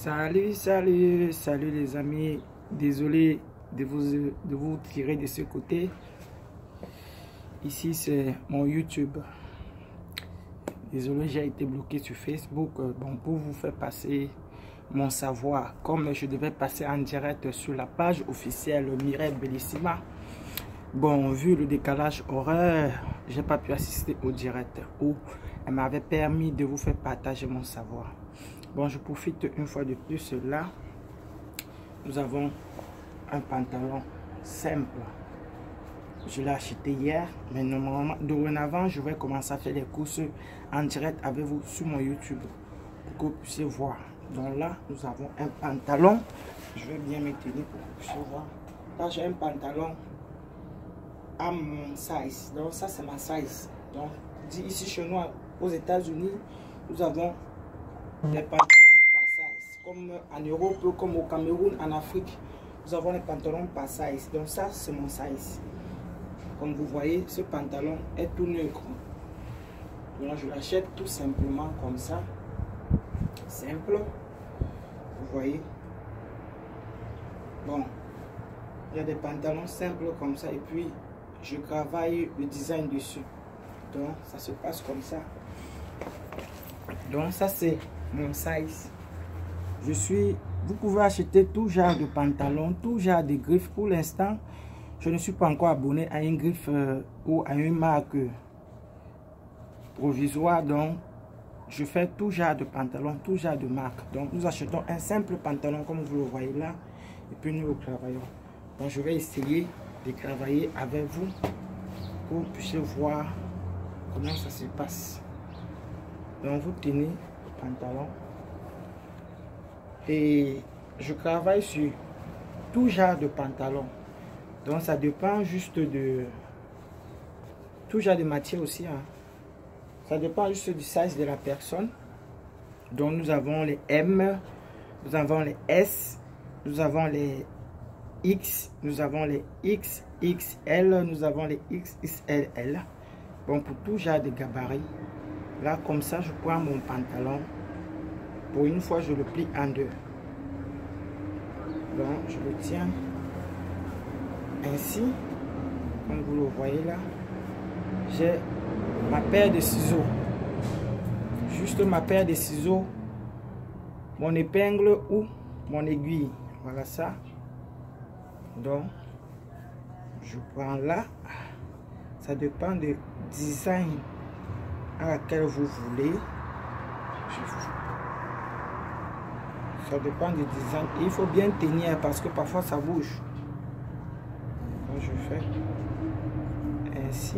Salut les amis. Désolé de vous tirer de ce côté. Ici c'est mon YouTube. Désolé, j'ai été bloqué sur Facebook. Bon, pour vous faire passer mon savoir, comme je devais passer en direct sur la page officielle Mireille Bellissima. Bon, vu le décalage horaire, j'ai pas pu assister au direct où elle m'avait permis de vous faire partager mon savoir. Bon, je profite une fois de plus là. Nous avons un pantalon simple. Je l'ai acheté hier, mais normalement, dorénavant, je vais commencer à faire des courses en direct avec vous sur mon YouTube pour que vous puissiez voir. Donc là, nous avons un pantalon. Je vais bien me tenir pour que vous puissiez voir. Là, j'ai un pantalon à mon size. Donc ça, c'est ma size. Donc, ici chez nous, aux États-Unis, nous avons des pantalons par size. Comme en Europe, comme au Cameroun, en Afrique, nous avons les pantalons par size. Donc ça, c'est mon size. Comme vous voyez, ce pantalon est tout neutre. Donc je l'achète tout simplement comme ça. Simple. Vous voyez. Bon. Il y a des pantalons simples comme ça. Et puis, je travaille le design dessus. Donc, ça se passe comme ça. Donc, ça, c'est mon size. Vous pouvez acheter tout genre de pantalon, tout genre de griffes. Pour l'instant, je ne suis pas encore abonné à une griffe ou à une marque provisoire. Donc, je fais tout genre de pantalon, tout genre de marque. Donc, nous achetons un simple pantalon comme vous le voyez là. Et puis, nous le travaillons. Donc, je vais essayer de travailler avec vous pour que vous puissiez voir comment ça se passe. Donc, vous tenez le pantalon. Et je travaille sur tout genre de pantalon. Donc ça dépend juste de tout genre de matière aussi. Hein. Ça dépend juste du size de la personne. Donc nous avons les M, nous avons les S, nous avons les X, nous avons les XXL, nous avons les XXLL. Bon, pour tout genre de gabarit. Là comme ça, je prends mon pantalon. Pour une fois, je le plie en deux. Donc, je le tiens ainsi. Comme vous le voyez là. J'ai ma paire de ciseaux. Juste ma paire de ciseaux. Mon épingle ou mon aiguille. Voilà ça. Donc, je prends là. Ça dépend du design à laquelle vous voulez. Ça dépend du design. Et il faut bien tenir parce que parfois ça bouge. Donc je fais ainsi.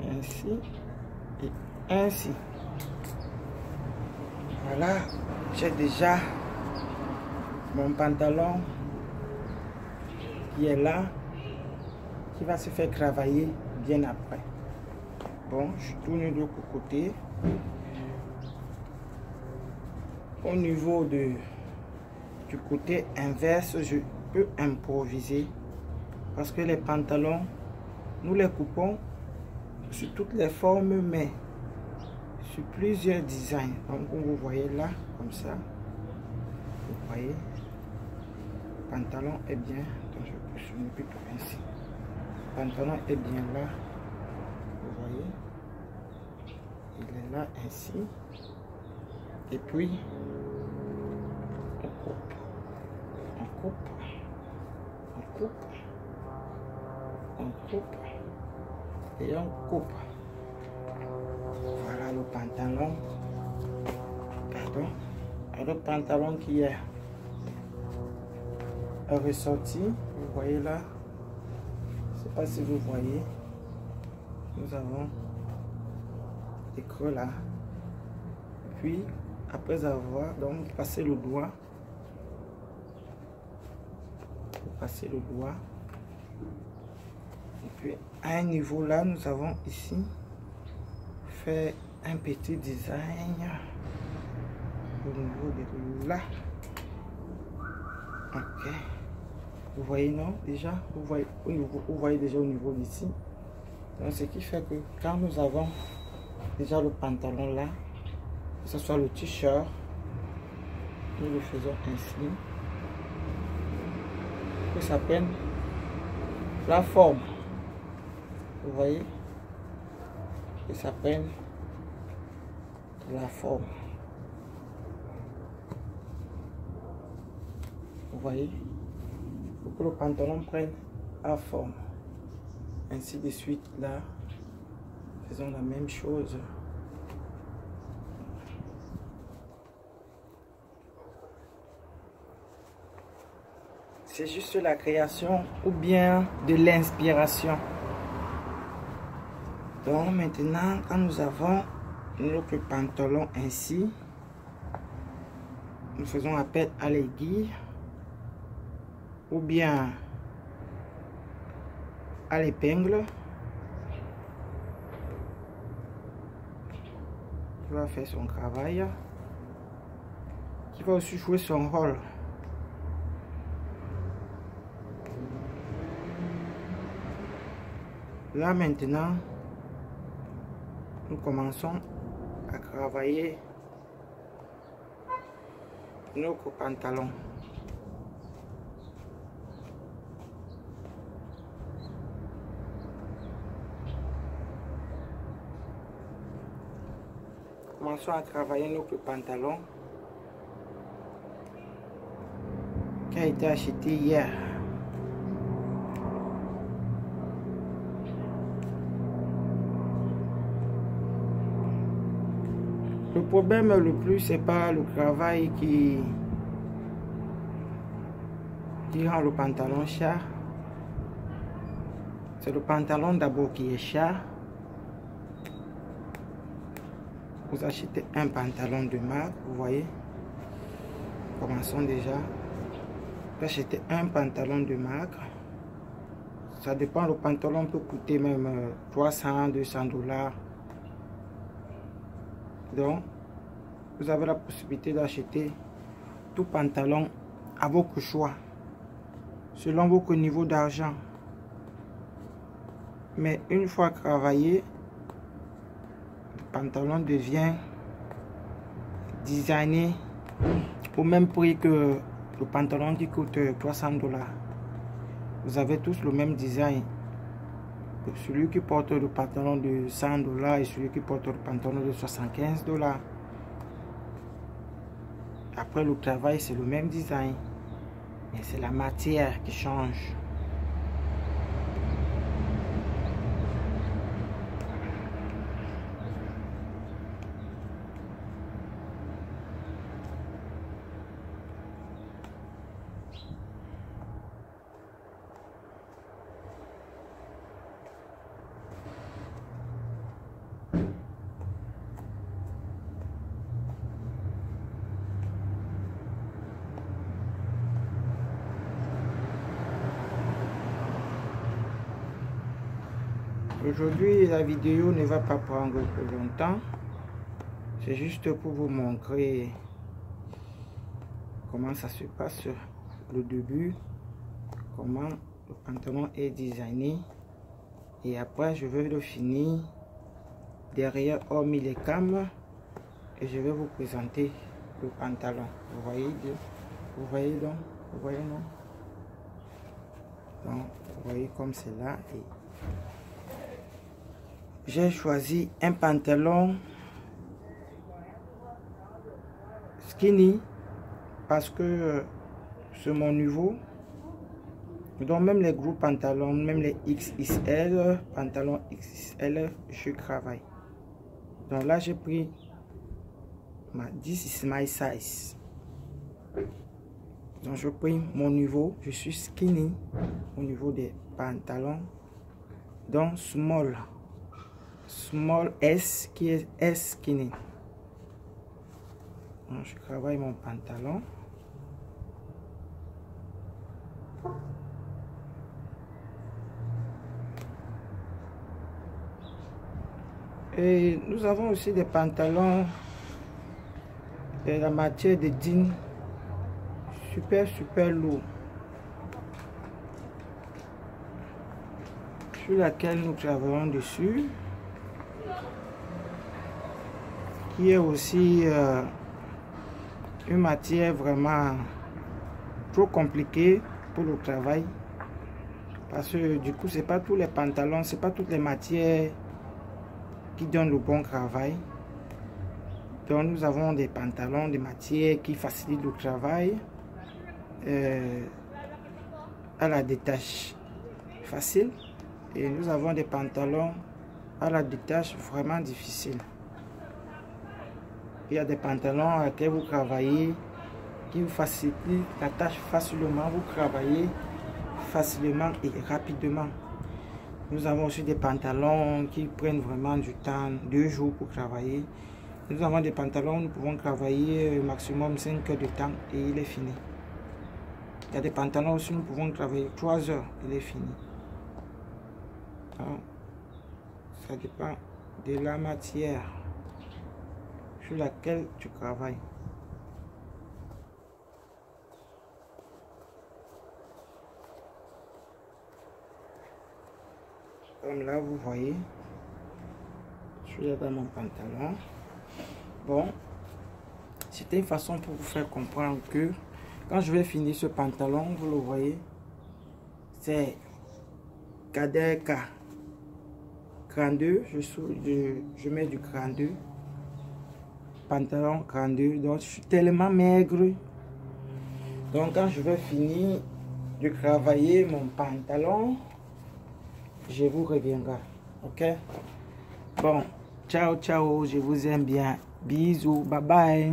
Ainsi. Et ainsi. Voilà. J'ai déjà mon pantalon qui est là. Qui va se faire travailler bien après. Bon, je tourne de l'autre côté. Au niveau du côté inverse, je peux improviser. Parce que les pantalons, nous les coupons sur toutes les formes, mais sur plusieurs designs. Donc, comme vous voyez là, comme ça. Vous voyez, le pantalon est bien. Donc, je peux plutôt ainsi. Le pantalon est bien là. Vous voyez, il est là ainsi. Et puis, on coupe, on coupe, on coupe, on coupe et on coupe. Voilà le pantalon. Pardon. Le pantalon qui est ressorti. Vous voyez là. Je ne sais pas si vous voyez. Nous avons des creux là. Puis, après avoir, donc, passer le doigt. Passer le doigt. Et puis, à un niveau là, nous avons ici fait un petit design au niveau de là. Ok. Vous voyez, non? Déjà, vous voyez déjà au niveau d'ici. Donc, ce qui fait que quand nous avons déjà le pantalon là, que ce soit le t-shirt, nous le faisons ainsi, que ça prenne la forme, vous voyez, que ça prenne la forme, vous voyez, pour que le pantalon prenne la forme, ainsi de suite. Là, faisons la même chose. C'est juste la création ou bien de l'inspiration. Donc maintenant, quand nous avons notre pantalon ainsi, nous faisons appel à l'aiguille ou bien à l'épingle qui va faire son travail, qui va aussi jouer son rôle. Là maintenant, nous commençons à travailler notre pantalon. Commençons à travailler notre pantalon qui a été acheté hier. Le problème le plus, c'est pas le travail qui rend le pantalon cher. C'est le pantalon d'abord qui est cher. Vous achetez un pantalon de marque, vous voyez. Commençons déjà. Vous achetez un pantalon de marque. Ça dépend, le pantalon peut coûter même 300, 200 $. Donc, vous avez la possibilité d'acheter tout pantalon à votre choix, selon votre niveau d'argent. Mais une fois travaillé, le pantalon devient designé au même prix que le pantalon qui coûte 300 $. Vous avez tous le même design. Celui qui porte le pantalon de 100 $ et celui qui porte le pantalon de 75 $. Après le travail, c'est le même design. Mais c'est la matière qui change. Aujourd'hui, la vidéo ne va pas prendre plus longtemps. C'est juste pour vous montrer comment ça se passe le début, comment le pantalon est designé. Et après, je vais le finir derrière, hormis les cams, et je vais vous présenter le pantalon. Vous voyez donc, vous voyez non? Donc, vous voyez comme c'est là. Et j'ai choisi un pantalon skinny parce que c'est mon niveau. Donc même les gros pantalons, même les XXL, pantalons XXL, je travaille. Donc là j'ai pris ma this is my size. Donc je prends mon niveau, je suis skinny au niveau des pantalons. Donc small S qui est S skinny. Donc, je travaille mon pantalon. Et nous avons aussi des pantalons de la matière de jean super lourd, sur laquelle nous travaillons dessus. qui est aussi une matière vraiment trop compliquée pour le travail. Parce que du coup, c'est pas tous les pantalons, c'est pas toutes les matières qui donnent le bon travail. Donc nous avons des pantalons, des matières qui facilitent le travail à la détache facile. Et nous avons des pantalons à la détache vraiment difficile. Il y a des pantalons à laquelle vous travaillez qui vous facilitent la tâche facilement, vous travaillez facilement et rapidement. Nous avons aussi des pantalons qui prennent vraiment du temps, 2 jours pour travailler. Nous avons des pantalons où nous pouvons travailler maximum 5 heures de temps et il est fini. Il y a des pantalons aussi où nous pouvons travailler 3 heures, il est fini. Donc, ça dépend de la matière sur laquelle tu travailles. Comme là, vous voyez, je suis là dans mon pantalon. Bon, c'était une façon pour vous faire comprendre que quand je vais finir ce pantalon, vous le voyez, c'est cadet K. Cran 2, je mets du cran 2. Pantalon cran 2. Donc, je suis tellement maigre. Donc, quand je vais finir de travailler mon pantalon, je vous reviendrai. Ok? Bon, ciao, ciao. Je vous aime bien. Bisous. Bye bye.